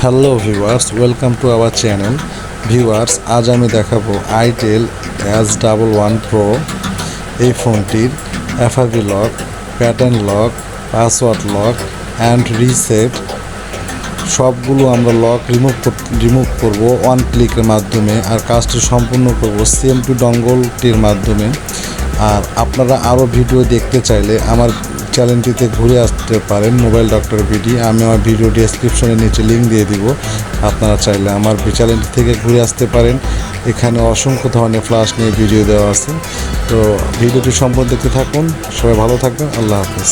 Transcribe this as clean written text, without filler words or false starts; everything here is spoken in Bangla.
Hello viewers, welcome to our channel. Viewers, আজ আমি দেখাবো Itel S11 Pro এই ফোনটির FRP lock, pattern lock, password lock and reset সবগুলো আমরা লক রিমুভ করব ওয়ান ক্লিকের মাধ্যমে। আর কাজটি সম্পূর্ণ করব CM2 ডঙ্গলটির মাধ্যমে। আর আপনারা আরও ভিডিও দেখতে চাইলে আমার চ্যানেলটিতে ঘুরে আসতে পারেন, মোবাইল ডক্টর ভিডি। আমি আমার ভিডিও ডেসক্রিপশনের নিচে লিঙ্ক দিয়ে দিব, আপনারা চাইলে আমার চ্যানেলটি থেকে ঘুরে আসতে পারেন। এখানে অসংখ্য ধরনের ফ্ল্যাশ নিয়ে ভিডিও দেওয়া আছে। তো ভিডিওটি সম্পূর্ণ দেখতে থাকুন। সবাই ভালো থাকবেন। আল্লাহ হাফেজ।